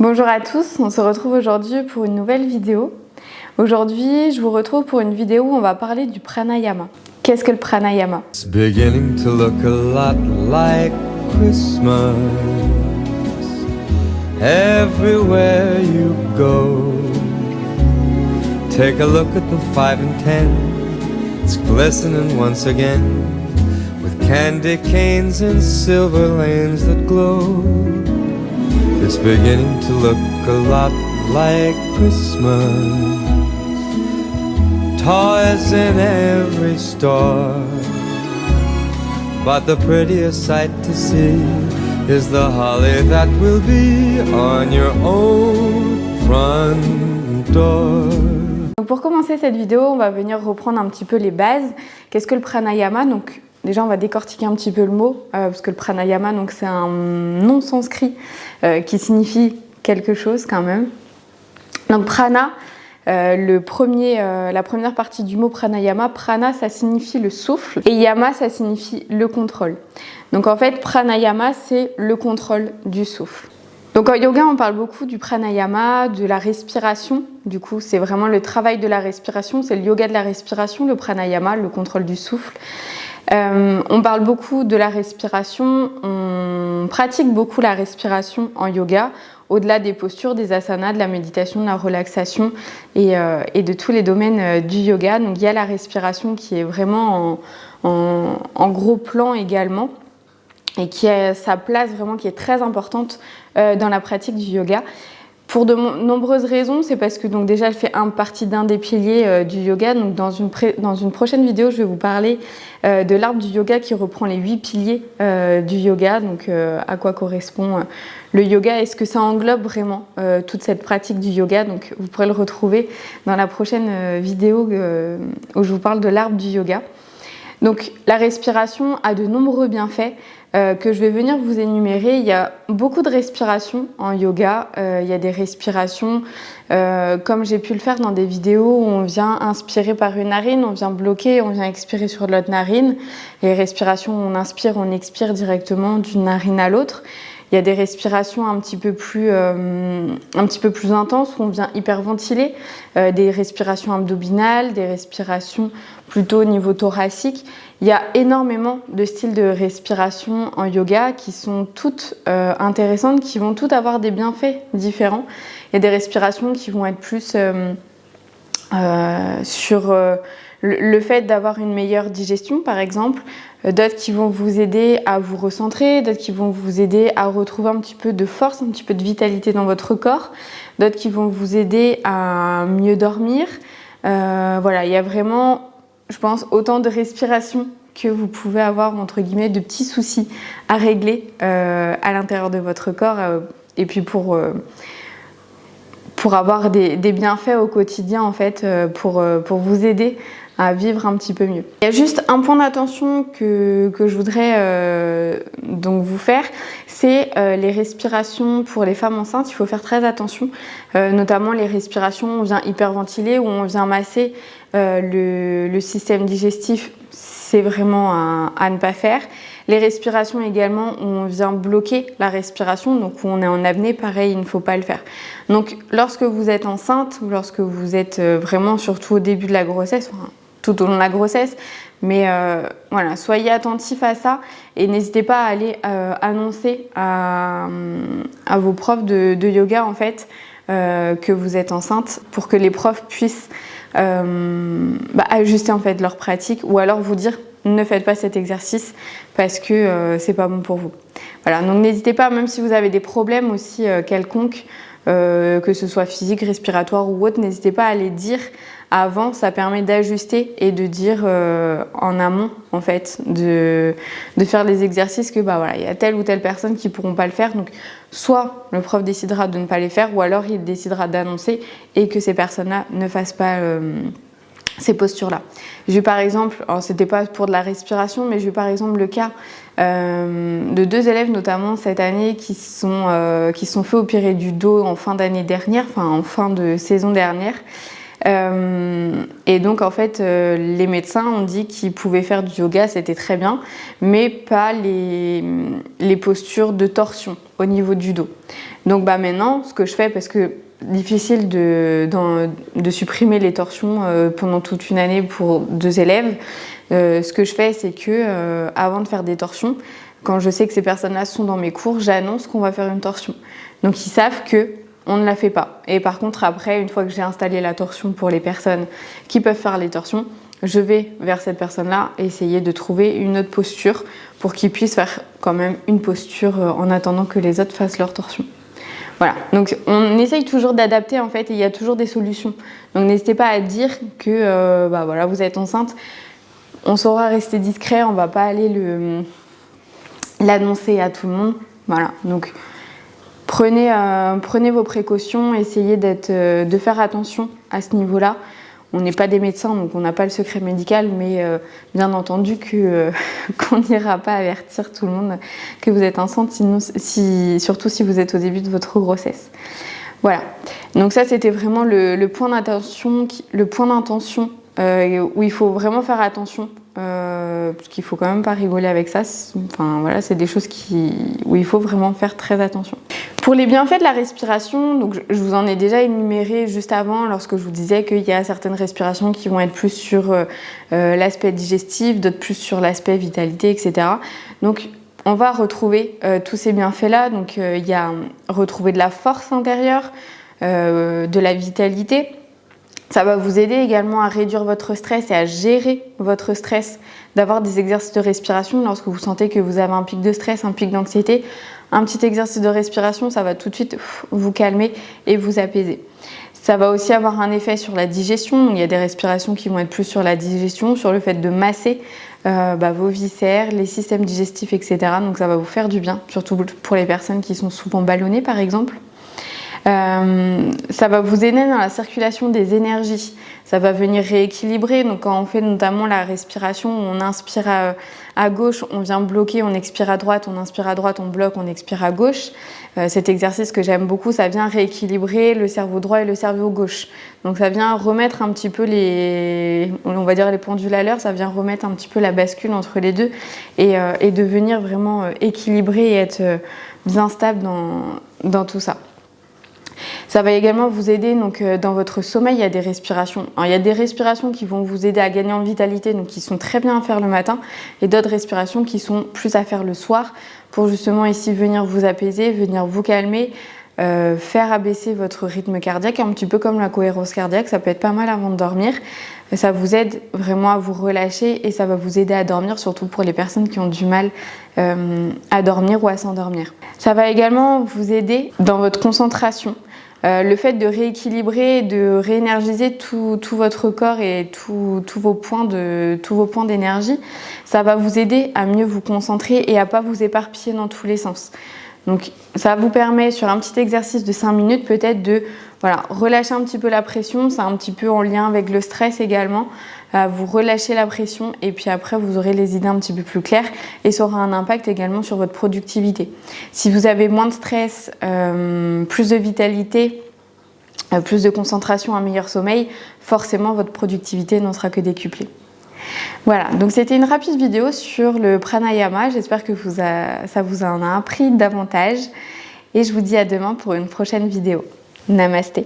Bonjour à tous, on se retrouve aujourd'hui pour une nouvelle vidéo. Aujourd'hui, je vous retrouve pour une vidéo où on va parler du pranayama. Qu'est-ce que le pranayama? It's beginning to look a lot like Christmas. Everywhere you go, take a look at the 5 and 10. It's glistening once again with candy canes and silver lanes that glow. It's beginning to look a lot like Christmas. Toys in every store, but the prettiest sight to see is the holly that will be on your own front door. Donc pour commencer cette vidéo, on va venir reprendre un petit peu les bases. Qu'est-ce que le pranayama? Donc déjà, on va décortiquer un petit peu le mot, parce que le pranayama, donc c'est un nom sanskrit qui signifie quelque chose quand même. Donc prana, la première partie du mot pranayama, prana ça signifie le souffle et yama ça signifie le contrôle. Donc en fait pranayama c'est le contrôle du souffle. Donc en yoga on parle beaucoup du pranayama, de la respiration, du coup c'est vraiment le travail de la respiration, c'est le yoga de la respiration, le pranayama, le contrôle du souffle. On parle beaucoup de la respiration, on pratique beaucoup la respiration en yoga, au-delà des postures, des asanas, de la méditation, de la relaxation et de tous les domaines du yoga. Donc il y a la respiration qui est vraiment en gros plan également et qui a sa place vraiment qui est très importante dans la pratique du yoga. Pour de nombreuses raisons, c'est parce que donc déjà elle fait partie d'un des piliers du yoga. Donc dans une prochaine vidéo, je vais vous parler de l'arbre du yoga qui reprend les 8 piliers du yoga. Donc à quoi correspond le yoga? Est-ce que ça englobe vraiment toute cette pratique du yoga? Donc vous pourrez le retrouver dans la prochaine vidéo où je vous parle de l'arbre du yoga. Donc la respiration a de nombreux bienfaits que je vais venir vous énumérer. Il y a beaucoup de respirations en yoga. Il y a des respirations comme j'ai pu le faire dans des vidéos où on vient inspirer par une narine, on vient bloquer, on vient expirer sur l'autre narine. Les respirations, on inspire, on expire directement d'une narine à l'autre. Il y a des respirations un petit peu plus intenses où on vient hyperventiler, des respirations abdominales, des respirations plutôt au niveau thoracique. Il y a énormément de styles de respiration en yoga qui sont toutes intéressantes, qui vont toutes avoir des bienfaits différents. Il y a des respirations qui vont être plus sur le fait d'avoir une meilleure digestion par exemple, d'autres qui vont vous aider à vous recentrer, d'autres qui vont vous aider à retrouver un petit peu de force, un petit peu de vitalité dans votre corps, d'autres qui vont vous aider à mieux dormir. Voilà, il y a vraiment, je pense, autant de respirations que vous pouvez avoir, entre guillemets, de petits soucis à régler à l'intérieur de votre corps et puis pour avoir des bienfaits au quotidien en fait, pour vous aider à vivre un petit peu mieux. Il y a juste un point d'attention que je voudrais donc vous faire, c'est les respirations pour les femmes enceintes. Il faut faire très attention, notamment les respirations où on vient hyperventiler, où on vient masser le système digestif. C'est vraiment à ne pas faire. Les respirations également où on vient bloquer la respiration, donc où on est en apnée, pareil, il ne faut pas le faire. Donc lorsque vous êtes enceinte ou lorsque vous êtes vraiment surtout au début de la grossesse, enfin, tout au long de la grossesse, mais voilà, soyez attentifs à ça et n'hésitez pas à aller annoncer à vos profs de yoga en fait que vous êtes enceinte pour que les profs puissent ajuster en fait leur pratique ou alors vous dire ne faites pas cet exercice parce que c'est pas bon pour vous. Voilà, donc n'hésitez pas, même si vous avez des problèmes aussi quelconques, que ce soit physique, respiratoire ou autre, n'hésitez pas à les dire avant, ça permet d'ajuster et de dire en amont en fait, de faire les exercices que voilà, il y a telle ou telle personne qui pourront pas le faire, donc soit le prof décidera de ne pas les faire ou alors il décidera d'annoncer et que ces personnes-là ne fassent pas ces postures-là. J'ai eu par exemple, alors c'était pas pour de la respiration, mais j'ai eu par exemple le cas de 2 élèves notamment cette année qui sont fait opérer du dos en fin d'année dernière, enfin en fin de saison dernière. Et donc en fait les médecins ont dit qu'ils pouvaient faire du yoga, c'était très bien, mais pas les postures de torsion. au niveau du dos. Donc maintenant, ce que je fais, parce que difficile de supprimer les torsions pendant toute une année pour 2 élèves, ce que je fais, c'est que avant de faire des torsions, quand je sais que ces personnes-là sont dans mes cours, j'annonce qu'on va faire une torsion. Donc ils savent que on ne la fait pas. Et par contre, après, une fois que j'ai installé la torsion pour les personnes qui peuvent faire les torsions, je vais vers cette personne-là et essayer de trouver une autre posture pour qu'ils puissent faire quand même une posture en attendant que les autres fassent leur torsion. Voilà, donc on essaye toujours d'adapter en fait et il y a toujours des solutions. Donc n'hésitez pas à dire que voilà, vous êtes enceinte, on saura rester discret, on va pas aller l'annoncer à tout le monde. Voilà, donc prenez vos précautions, essayez de faire attention à ce niveau-là. On n'est pas des médecins, donc on n'a pas le secret médical, mais bien entendu qu'on n'ira pas avertir tout le monde que vous êtes enceinte, surtout si vous êtes au début de votre grossesse. Voilà, donc ça c'était vraiment le point d'intention où il faut vraiment faire attention, parce qu'il faut quand même pas rigoler avec ça. Enfin voilà, c'est des choses où il faut vraiment faire très attention. Pour les bienfaits de la respiration, donc je vous en ai déjà énuméré juste avant lorsque je vous disais qu'il y a certaines respirations qui vont être plus sur l'aspect digestif, d'autres plus sur l'aspect vitalité, etc. Donc on va retrouver tous ces bienfaits-là. Donc il y a retrouver de la force intérieure, de la vitalité. Ça va vous aider également à réduire votre stress et à gérer votre stress, d'avoir des exercices de respiration lorsque vous sentez que vous avez un pic de stress, un pic d'anxiété. Un petit exercice de respiration, ça va tout de suite vous calmer et vous apaiser. Ça va aussi avoir un effet sur la digestion. Il y a des respirations qui vont être plus sur la digestion, sur le fait de masser vos viscères, les systèmes digestifs, etc. Donc ça va vous faire du bien, surtout pour les personnes qui sont souvent ballonnées par exemple. Ça va vous aider dans la circulation des énergies. Ça va venir rééquilibrer. Donc quand on fait notamment la respiration, on inspire à gauche, on vient bloquer, on expire à droite, on inspire à droite, on bloque, on expire à gauche. Cet exercice que j'aime beaucoup, ça vient rééquilibrer le cerveau droit et le cerveau gauche. Donc ça vient remettre un petit peu les pendules à l'heure, ça vient remettre un petit peu la bascule entre les deux et de venir vraiment équilibrer et être bien stable dans tout ça. Ça va également vous aider donc, dans votre sommeil, il y a des respirations. Alors, il y a des respirations qui vont vous aider à gagner en vitalité, donc qui sont très bien à faire le matin, et d'autres respirations qui sont plus à faire le soir pour justement ici venir vous apaiser, venir vous calmer, faire abaisser votre rythme cardiaque, un petit peu comme la cohérence cardiaque, ça peut être pas mal avant de dormir. Ça vous aide vraiment à vous relâcher et ça va vous aider à dormir, surtout pour les personnes qui ont du mal à dormir ou à s'endormir. Ça va également vous aider dans votre concentration. Le fait de rééquilibrer, de réénergiser tout votre corps et tous vos points d'énergie, ça va vous aider à mieux vous concentrer et à pas vous éparpiller dans tous les sens. Donc ça vous permet sur un petit exercice de 5 minutes peut-être de relâcher un petit peu la pression, c'est un petit peu en lien avec le stress également, vous relâchez la pression et puis après vous aurez les idées un petit peu plus claires et ça aura un impact également sur votre productivité. Si vous avez moins de stress, plus de vitalité, plus de concentration, un meilleur sommeil, forcément votre productivité n'en sera que décuplée. Voilà, donc c'était une rapide vidéo sur le pranayama, j'espère que ça vous en a appris davantage et je vous dis à demain pour une prochaine vidéo. Namasté.